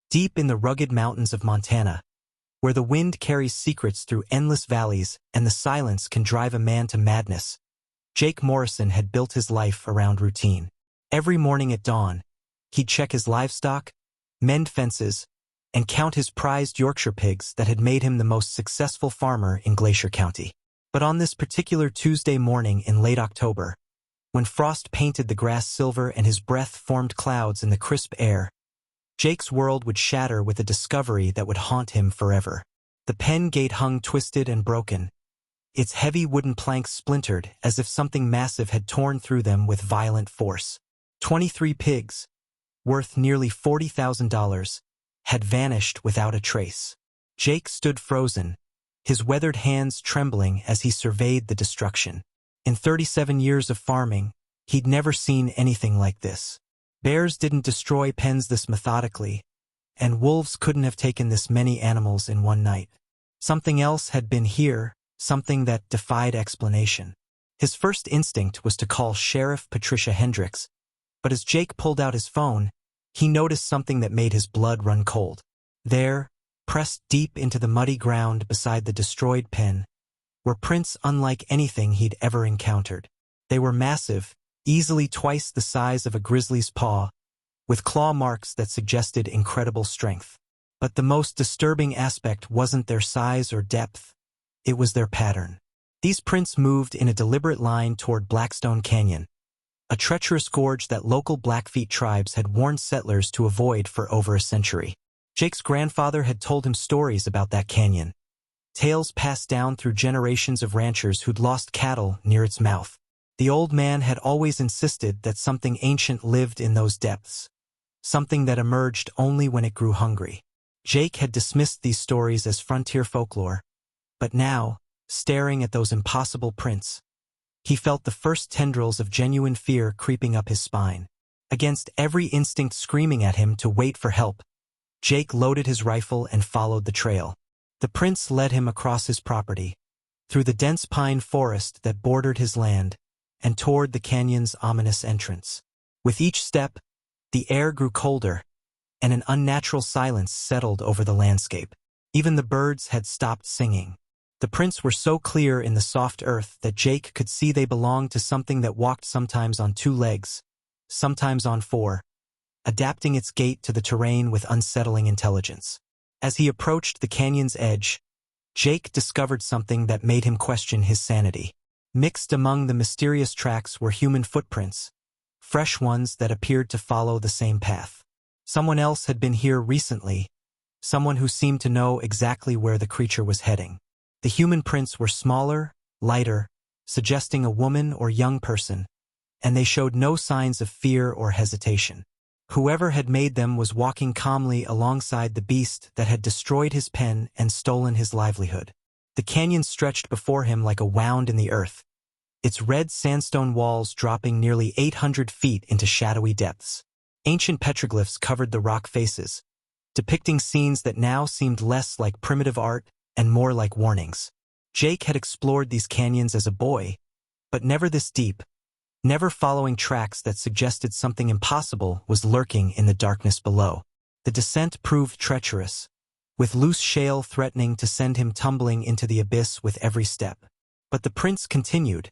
deep in the rugged mountains of Montana, where the wind carries secrets through endless valleys and the silence can drive a man to madness. Jake Morrison had built his life around routine. Every morning at dawn, he'd check his livestock, mend fences, and count his prized Yorkshire pigs that had made him the most successful farmer in Glacier County. But on this particular Tuesday morning in late October, when frost painted the grass silver and his breath formed clouds in the crisp air, Jake's world would shatter with a discovery that would haunt him forever. The pen gate hung twisted and broken, its heavy wooden planks splintered as if something massive had torn through them with violent force. 23 pigs, worth nearly $40,000, had vanished without a trace. Jake stood frozen, his weathered hands trembling as he surveyed the destruction. In 37 years of farming, he'd never seen anything like this. Bears didn't destroy pens this methodically, and wolves couldn't have taken this many animals in one night. Something else had been here, something that defied explanation. His first instinct was to call Sheriff Patricia Hendricks, but as Jake pulled out his phone, he noticed something that made his blood run cold. There, pressed deep into the muddy ground beside the destroyed pen, were prints unlike anything he'd ever encountered. They were massive, easily twice the size of a grizzly's paw, with claw marks that suggested incredible strength. But the most disturbing aspect wasn't their size or depth, it was their pattern. These prints moved in a deliberate line toward Blackstone Canyon, a treacherous gorge that local Blackfeet tribes had warned settlers to avoid for over a century. Jake's grandfather had told him stories about that canyon, tales passed down through generations of ranchers who'd lost cattle near its mouth. The old man had always insisted that something ancient lived in those depths, something that emerged only when it grew hungry. Jake had dismissed these stories as frontier folklore, but now, staring at those impossible prints, he felt the first tendrils of genuine fear creeping up his spine. Against every instinct screaming at him to wait for help, Jake loaded his rifle and followed the trail. The prints led him across his property, through the dense pine forest that bordered his land, and toward the canyon's ominous entrance. With each step, the air grew colder, and an unnatural silence settled over the landscape. Even the birds had stopped singing. The prints were so clear in the soft earth that Jake could see they belonged to something that walked sometimes on 2 legs, sometimes on 4, adapting its gait to the terrain with unsettling intelligence. As he approached the canyon's edge, Jake discovered something that made him question his sanity. Mixed among the mysterious tracks were human footprints, fresh ones that appeared to follow the same path. Someone else had been here recently, someone who seemed to know exactly where the creature was heading. The human prints were smaller, lighter, suggesting a woman or young person, and they showed no signs of fear or hesitation. Whoever had made them was walking calmly alongside the beast that had destroyed his pen and stolen his livelihood. The canyon stretched before him like a wound in the earth, its red sandstone walls dropping nearly 800 feet into shadowy depths. Ancient petroglyphs covered the rock faces, depicting scenes that now seemed less like primitive art and more like warnings. Jake had explored these canyons as a boy, but never this deep, never following tracks that suggested something impossible was lurking in the darkness below. The descent proved treacherous, with loose shale threatening to send him tumbling into the abyss with every step. But the prints continued,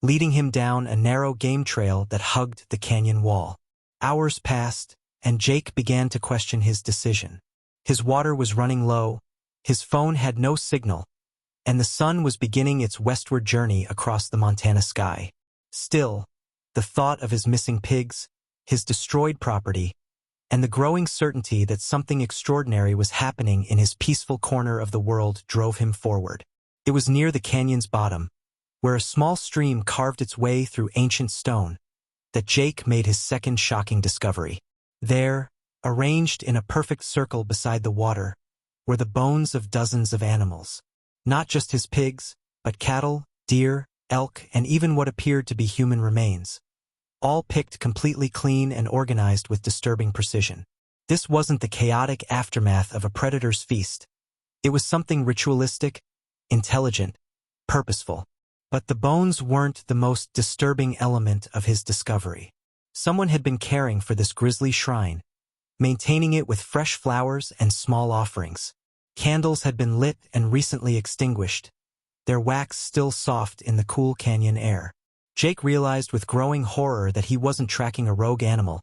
leading him down a narrow game trail that hugged the canyon wall. Hours passed, and Jake began to question his decision. His water was running low, his phone had no signal, and the sun was beginning its westward journey across the Montana sky. Still, the thought of his missing pigs, his destroyed property, and the growing certainty that something extraordinary was happening in his peaceful corner of the world drove him forward. It was near the canyon's bottom, where a small stream carved its way through ancient stone, that Jake made his second shocking discovery. There, arranged in a perfect circle beside the water, were the bones of dozens of animals. Not just his pigs, but cattle, deer, elk, and even what appeared to be human remains. All picked completely clean and organized with disturbing precision. This wasn't the chaotic aftermath of a predator's feast. It was something ritualistic, intelligent, purposeful. But the bones weren't the most disturbing element of his discovery. Someone had been caring for this grisly shrine, maintaining it with fresh flowers and small offerings. Candles had been lit and recently extinguished, their wax still soft in the cool canyon air. Jake realized with growing horror that he wasn't tracking a rogue animal.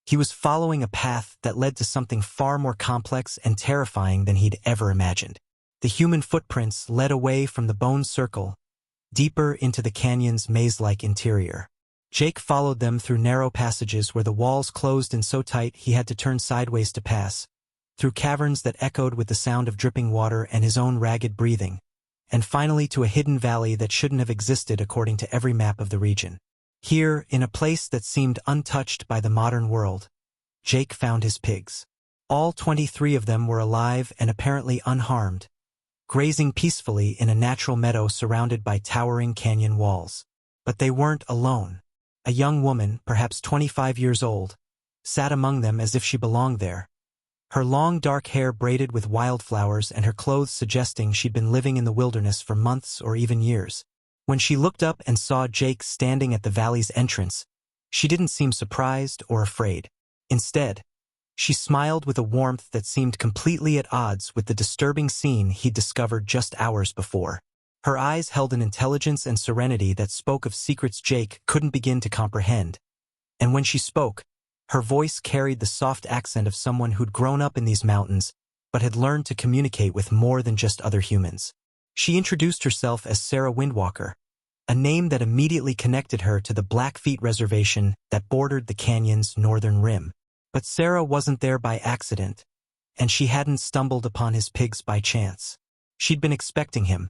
He was following a path that led to something far more complex and terrifying than he'd ever imagined. The human footprints led away from the bone circle, deeper into the canyon's maze-like interior. Jake followed them through narrow passages where the walls closed in so tight he had to turn sideways to pass, through caverns that echoed with the sound of dripping water and his own ragged breathing, and finally to a hidden valley that shouldn't have existed according to every map of the region. Here, in a place that seemed untouched by the modern world, Jake found his pigs. All 23 of them were alive and apparently unharmed, grazing peacefully in a natural meadow surrounded by towering canyon walls. But they weren't alone. A young woman, perhaps 25 years old, sat among them as if she belonged there, her long dark hair braided with wildflowers and her clothes suggesting she'd been living in the wilderness for months or even years. When she looked up and saw Jake standing at the valley's entrance, she didn't seem surprised or afraid. Instead, she smiled with a warmth that seemed completely at odds with the disturbing scene he'd discovered just hours before. Her eyes held an intelligence and serenity that spoke of secrets Jake couldn't begin to comprehend. And when she spoke, her voice carried the soft accent of someone who'd grown up in these mountains, but had learned to communicate with more than just other humans. She introduced herself as Sarah Windwalker, a name that immediately connected her to the Blackfeet Reservation that bordered the canyon's northern rim. But Sarah wasn't there by accident, and she hadn't stumbled upon his pigs by chance. She'd been expecting him,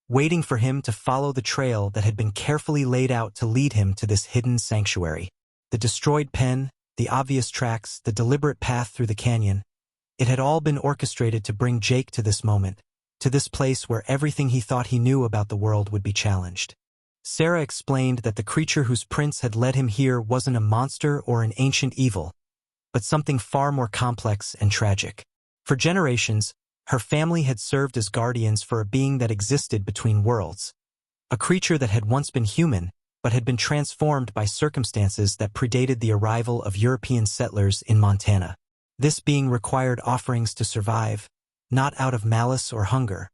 waiting for him to follow the trail that had been carefully laid out to lead him to this hidden sanctuary. The destroyed pen, the obvious tracks, the deliberate path through the canyon, it had all been orchestrated to bring Jake to this moment, to this place where everything he thought he knew about the world would be challenged. Sarah explained that the creature whose prince had led him here wasn't a monster or an ancient evil, but something far more complex and tragic. For generations, her family had served as guardians for a being that existed between worlds, a creature that had once been human, but had been transformed by circumstances that predated the arrival of European settlers in Montana. This being required offerings to survive, not out of malice or hunger,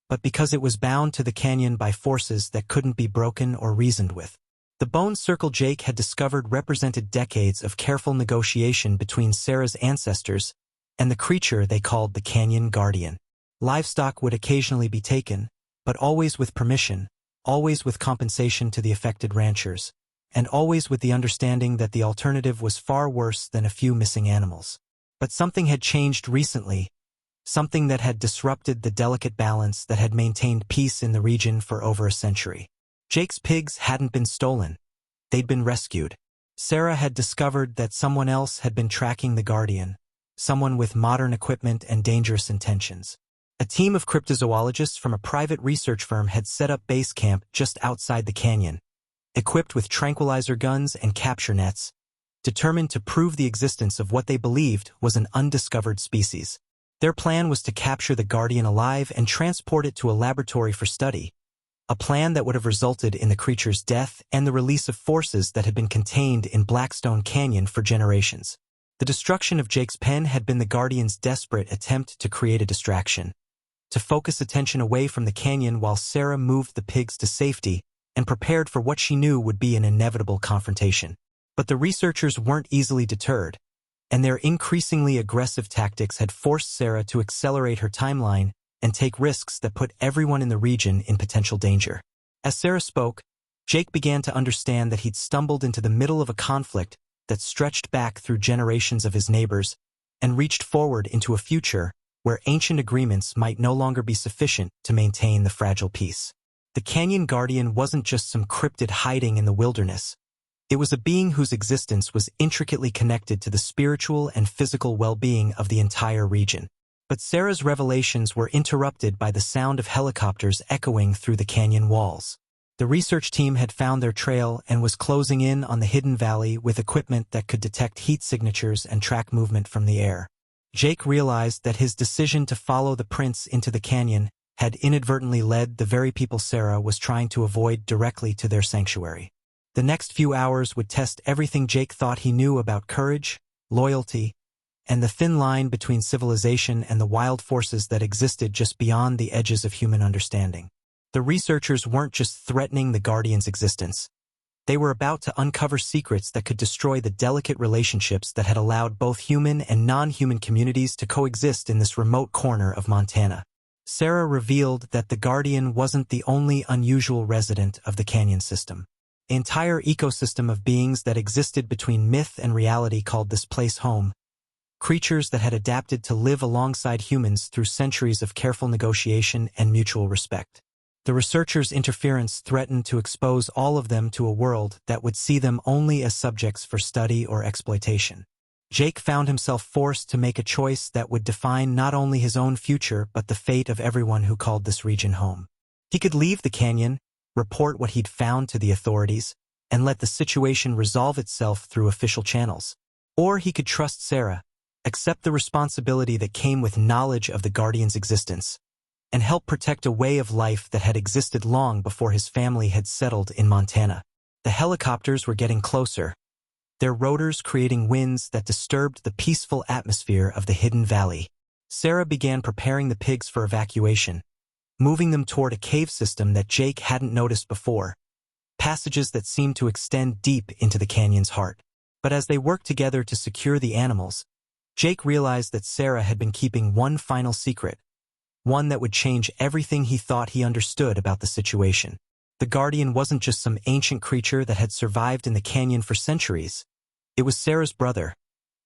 but because it was bound to the canyon by forces that couldn't be broken or reasoned with. The bone circle Jake had discovered represented decades of careful negotiation between Sarah's ancestors and the creature they called the Canyon Guardian. Livestock would occasionally be taken, but always with permission, always with compensation to the affected ranchers, and always with the understanding that the alternative was far worse than a few missing animals. But something had changed recently, something that had disrupted the delicate balance that had maintained peace in the region for over a century. Jake's pigs hadn't been stolen. They'd been rescued. Sarah had discovered that someone else had been tracking the Guardian, someone with modern equipment and dangerous intentions. A team of cryptozoologists from a private research firm had set up base camp just outside the canyon, equipped with tranquilizer guns and capture nets, determined to prove the existence of what they believed was an undiscovered species. Their plan was to capture the Guardian alive and transport it to a laboratory for study, a plan that would have resulted in the creature's death and the release of forces that had been contained in Blackstone Canyon for generations. The destruction of Jake's pen had been the Guardian's desperate attempt to create a distraction, to focus attention away from the canyon while Sarah moved the pigs to safety and prepared for what she knew would be an inevitable confrontation. But the researchers weren't easily deterred, and their increasingly aggressive tactics had forced Sarah to accelerate her timeline and take risks that put everyone in the region in potential danger. As Sarah spoke, Jake began to understand that he'd stumbled into the middle of a conflict that stretched back through generations of his neighbors and reached forward into a future where ancient agreements might no longer be sufficient to maintain the fragile peace. The Canyon Guardian wasn't just some cryptid hiding in the wilderness. It was a being whose existence was intricately connected to the spiritual and physical well-being of the entire region. But Sarah's revelations were interrupted by the sound of helicopters echoing through the canyon walls. The research team had found their trail and was closing in on the hidden valley with equipment that could detect heat signatures and track movement from the air. Jake realized that his decision to follow the prince into the canyon had inadvertently led the very people Sarah was trying to avoid directly to their sanctuary. The next few hours would test everything Jake thought he knew about courage, loyalty, and the thin line between civilization and the wild forces that existed just beyond the edges of human understanding. The researchers weren't just threatening the Guardian's existence. They were about to uncover secrets that could destroy the delicate relationships that had allowed both human and non-human communities to coexist in this remote corner of Montana. Sarah revealed that the Guardian wasn't the only unusual resident of the canyon system. The entire ecosystem of beings that existed between myth and reality called this place home. Creatures that had adapted to live alongside humans through centuries of careful negotiation and mutual respect. The researchers' interference threatened to expose all of them to a world that would see them only as subjects for study or exploitation. Jake found himself forced to make a choice that would define not only his own future but the fate of everyone who called this region home. He could leave the canyon, report what he'd found to the authorities, and let the situation resolve itself through official channels. Or he could trust Sarah, accept the responsibility that came with knowledge of the Guardian's existence, and help protect a way of life that had existed long before his family had settled in Montana. The helicopters were getting closer, their rotors creating winds that disturbed the peaceful atmosphere of the hidden valley. Sarah began preparing the pigs for evacuation, moving them toward a cave system that Jake hadn't noticed before, passages that seemed to extend deep into the canyon's heart. But as they worked together to secure the animals, Jake realized that Sarah had been keeping one final secret, one that would change everything he thought he understood about the situation. The Guardian wasn't just some ancient creature that had survived in the canyon for centuries. It was Sarah's brother,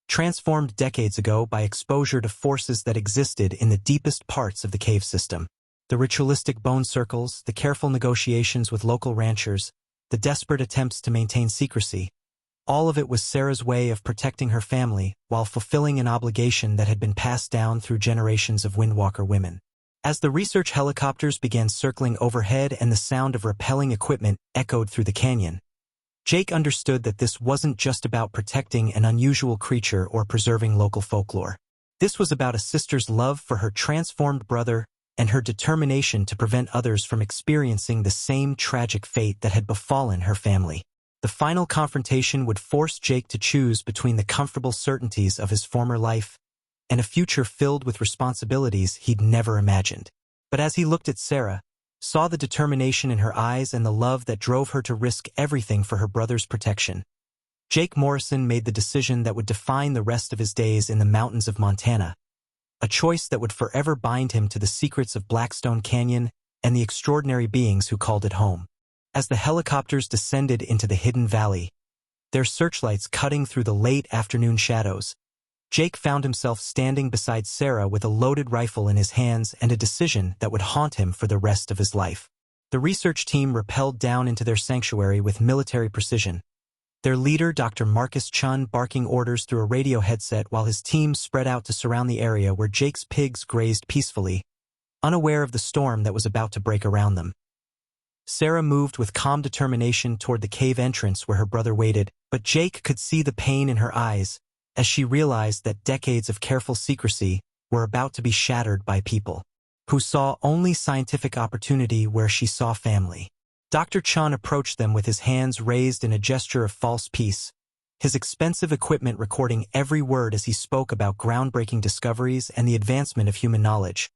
transformed decades ago by exposure to forces that existed in the deepest parts of the cave system. The ritualistic bone circles, the careful negotiations with local ranchers, the desperate attempts to maintain secrecy, all of it was Sarah's way of protecting her family while fulfilling an obligation that had been passed down through generations of Windwalker women. As the research helicopters began circling overhead and the sound of rappelling equipment echoed through the canyon, Jake understood that this wasn't just about protecting an unusual creature or preserving local folklore. This was about a sister's love for her transformed brother and her determination to prevent others from experiencing the same tragic fate that had befallen her family. The final confrontation would force Jake to choose between the comfortable certainties of his former life and a future filled with responsibilities he'd never imagined. But as he looked at Sarah, saw the determination in her eyes and the love that drove her to risk everything for her brother's protection, Jake Morrison made the decision that would define the rest of his days in the mountains of Montana, a choice that would forever bind him to the secrets of Blackstone Canyon and the extraordinary beings who called it home. As the helicopters descended into the hidden valley, their searchlights cutting through the late afternoon shadows, Jake found himself standing beside Sarah with a loaded rifle in his hands and a decision that would haunt him for the rest of his life. The research team rappelled down into their sanctuary with military precision, their leader, Dr. Marcus Chun, barking orders through a radio headset while his team spread out to surround the area where Jake's pigs grazed peacefully, unaware of the storm that was about to break around them. Sarah moved with calm determination toward the cave entrance where her brother waited, but Jake could see the pain in her eyes as she realized that decades of careful secrecy were about to be shattered by people who saw only scientific opportunity where she saw family. Dr. Chun approached them with his hands raised in a gesture of false peace, his expensive equipment recording every word as he spoke about groundbreaking discoveries and the advancement of human knowledge.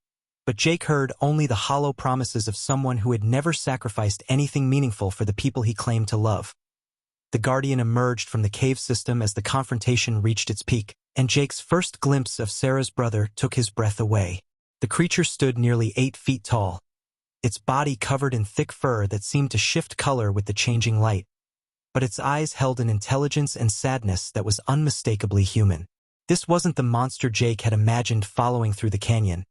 But Jake heard only the hollow promises of someone who had never sacrificed anything meaningful for the people he claimed to love. The Guardian emerged from the cave system as the confrontation reached its peak, and Jake's first glimpse of Sarah's brother took his breath away. The creature stood nearly 8 feet tall, its body covered in thick fur that seemed to shift color with the changing light, but its eyes held an intelligence and sadness that was unmistakably human. This wasn't the monster Jake had imagined following through the canyon.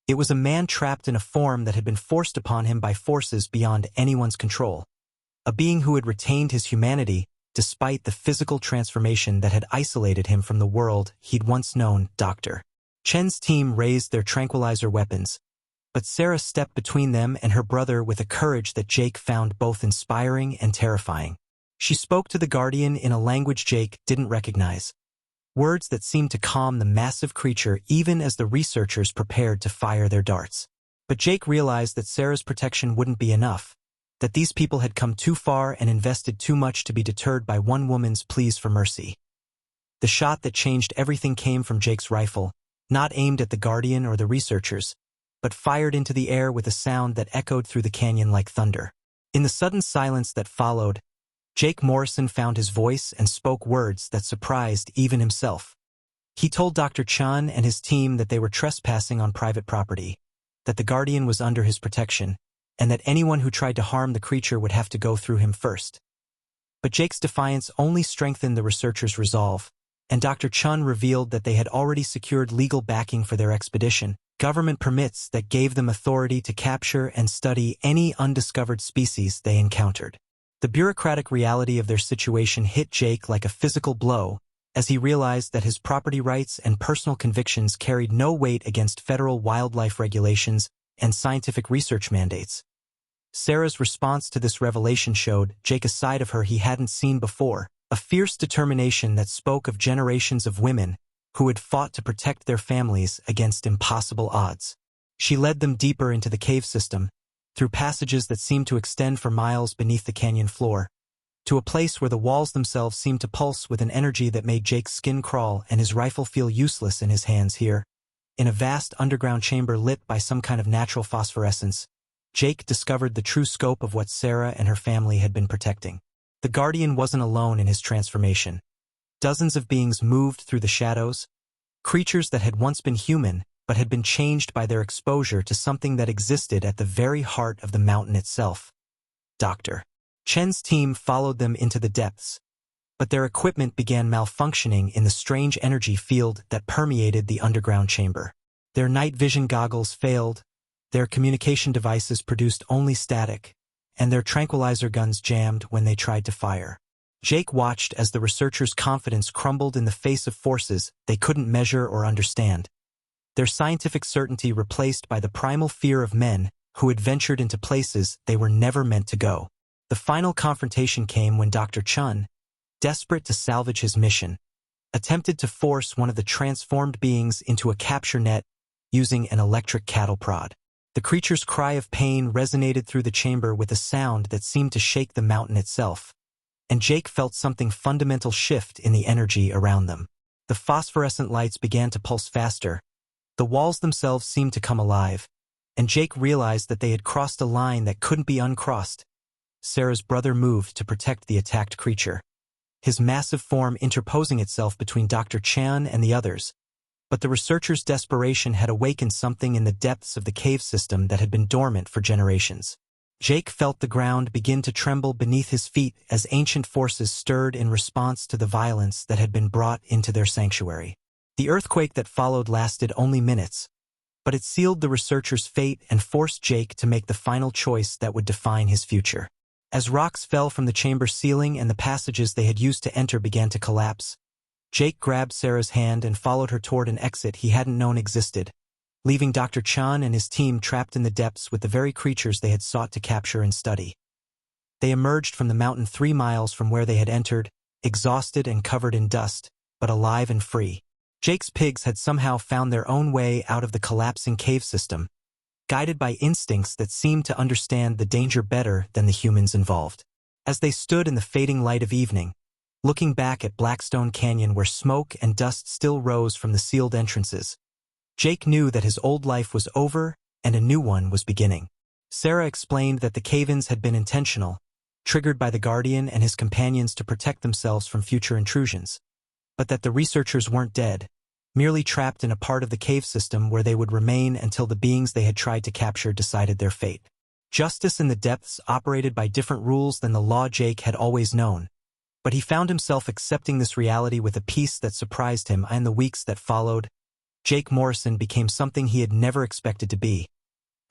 It was a man trapped in a form that had been forced upon him by forces beyond anyone's control. A being who had retained his humanity despite the physical transformation that had isolated him from the world he'd once known. Dr. Chen's team raised their tranquilizer weapons, but Sarah stepped between them and her brother with a courage that Jake found both inspiring and terrifying. She spoke to the Guardian in a language Jake didn't recognize, words that seemed to calm the massive creature even as the researchers prepared to fire their darts. But Jake realized that Sarah's protection wouldn't be enough, that these people had come too far and invested too much to be deterred by one woman's pleas for mercy. The shot that changed everything came from Jake's rifle, not aimed at the Guardian or the researchers, but fired into the air with a sound that echoed through the canyon like thunder. In the sudden silence that followed, Jake Morrison found his voice and spoke words that surprised even himself. He told Dr. Chun and his team that they were trespassing on private property, that the Guardian was under his protection, and that anyone who tried to harm the creature would have to go through him first. But Jake's defiance only strengthened the researchers' resolve, and Dr. Chun revealed that they had already secured legal backing for their expedition, government permits that gave them authority to capture and study any undiscovered species they encountered. The bureaucratic reality of their situation hit Jake like a physical blow, as he realized that his property rights and personal convictions carried no weight against federal wildlife regulations and scientific research mandates. Sarah's response to this revelation showed Jake a side of her he hadn't seen before, a fierce determination that spoke of generations of women who had fought to protect their families against impossible odds. She led them deeper into the cave system, through passages that seemed to extend for miles beneath the canyon floor, to a place where the walls themselves seemed to pulse with an energy that made Jake's skin crawl and his rifle feel useless in his hands. Here, in a vast underground chamber lit by some kind of natural phosphorescence, Jake discovered the true scope of what Sarah and her family had been protecting. The Guardian wasn't alone in his transformation. Dozens of beings moved through the shadows, creatures that had once been human but had been changed by their exposure to something that existed at the very heart of the mountain itself. Dr. Chen's team followed them into the depths, but their equipment began malfunctioning in the strange energy field that permeated the underground chamber. Their night vision goggles failed, their communication devices produced only static, and their tranquilizer guns jammed when they tried to fire. Jake watched as the researchers' confidence crumbled in the face of forces they couldn't measure or understand, their scientific certainty replaced by the primal fear of men who had ventured into places they were never meant to go. The final confrontation came when Dr. Chun, desperate to salvage his mission, attempted to force one of the transformed beings into a capture net using an electric cattle prod. The creature's cry of pain resonated through the chamber with a sound that seemed to shake the mountain itself, and Jake felt something fundamental shift in the energy around them. The phosphorescent lights began to pulse faster, the walls themselves seemed to come alive, and Jake realized that they had crossed a line that couldn't be uncrossed. Sarah's brother moved to protect the attacked creature, his massive form interposing itself between Dr. Chan and the others. But the researchers' desperation had awakened something in the depths of the cave system that had been dormant for generations. Jake felt the ground begin to tremble beneath his feet as ancient forces stirred in response to the violence that had been brought into their sanctuary. The earthquake that followed lasted only minutes, but it sealed the researchers' fate and forced Jake to make the final choice that would define his future. As rocks fell from the chamber ceiling and the passages they had used to enter began to collapse, Jake grabbed Sarah's hand and followed her toward an exit he hadn't known existed, leaving Dr. Chan and his team trapped in the depths with the very creatures they had sought to capture and study. They emerged from the mountain 3 miles from where they had entered, exhausted and covered in dust, but alive and free. Jake's pigs had somehow found their own way out of the collapsing cave system, guided by instincts that seemed to understand the danger better than the humans involved. As they stood in the fading light of evening, looking back at Blackstone Canyon where smoke and dust still rose from the sealed entrances, Jake knew that his old life was over and a new one was beginning. Sarah explained that the cave-ins had been intentional, triggered by the Guardian and his companions to protect themselves from future intrusions, but that the researchers weren't dead, merely trapped in a part of the cave system where they would remain until the beings they had tried to capture decided their fate. Justice in the depths operated by different rules than the law Jake had always known, but he found himself accepting this reality with a peace that surprised him. In the weeks that followed, Jake Morrison became something he had never expected to be,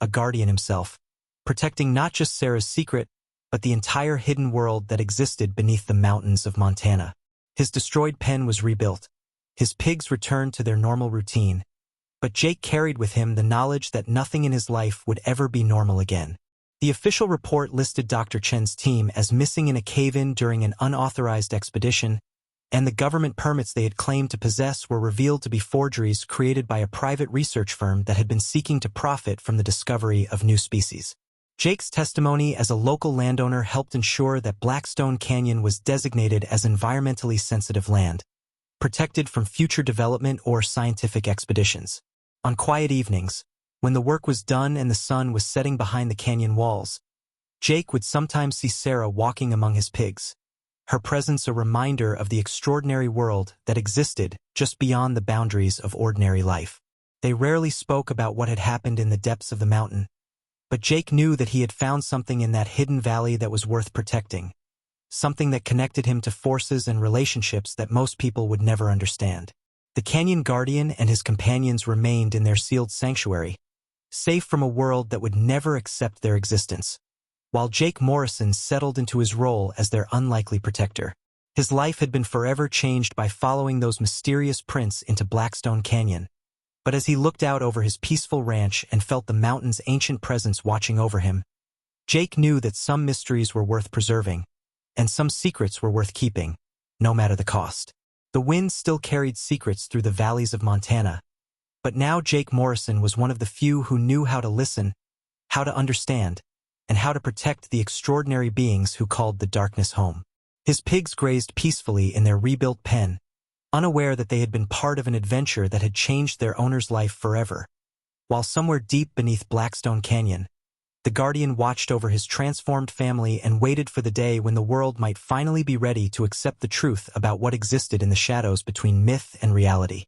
a guardian himself, protecting not just Sarah's secret, but the entire hidden world that existed beneath the mountains of Montana. His destroyed pen was rebuilt, his pigs returned to their normal routine, but Jake carried with him the knowledge that nothing in his life would ever be normal again. The official report listed Dr. Chen's team as missing in a cave-in during an unauthorized expedition, and the government permits they had claimed to possess were revealed to be forgeries created by a private research firm that had been seeking to profit from the discovery of new species. Jake's testimony as a local landowner helped ensure that Blackstone Canyon was designated as environmentally sensitive land, protected from future development or scientific expeditions. On quiet evenings, when the work was done and the sun was setting behind the canyon walls, Jake would sometimes see Sarah walking among his pigs, her presence a reminder of the extraordinary world that existed just beyond the boundaries of ordinary life. They rarely spoke about what had happened in the depths of the mountain, but Jake knew that he had found something in that hidden valley that was worth protecting, something that connected him to forces and relationships that most people would never understand. The canyon guardian and his companions remained in their sealed sanctuary, safe from a world that would never accept their existence, while Jake Morrison settled into his role as their unlikely protector. His life had been forever changed by following those mysterious prints into Blackstone Canyon, but as he looked out over his peaceful ranch and felt the mountain's ancient presence watching over him, Jake knew that some mysteries were worth preserving, and some secrets were worth keeping, no matter the cost. The wind still carried secrets through the valleys of Montana, but now Jake Morrison was one of the few who knew how to listen, how to understand, and how to protect the extraordinary beings who called the darkness home. His pigs grazed peacefully in their rebuilt pen, unaware that they had been part of an adventure that had changed their owner's life forever. While somewhere deep beneath Blackstone Canyon, the guardian watched over his transformed family and waited for the day when the world might finally be ready to accept the truth about what existed in the shadows between myth and reality.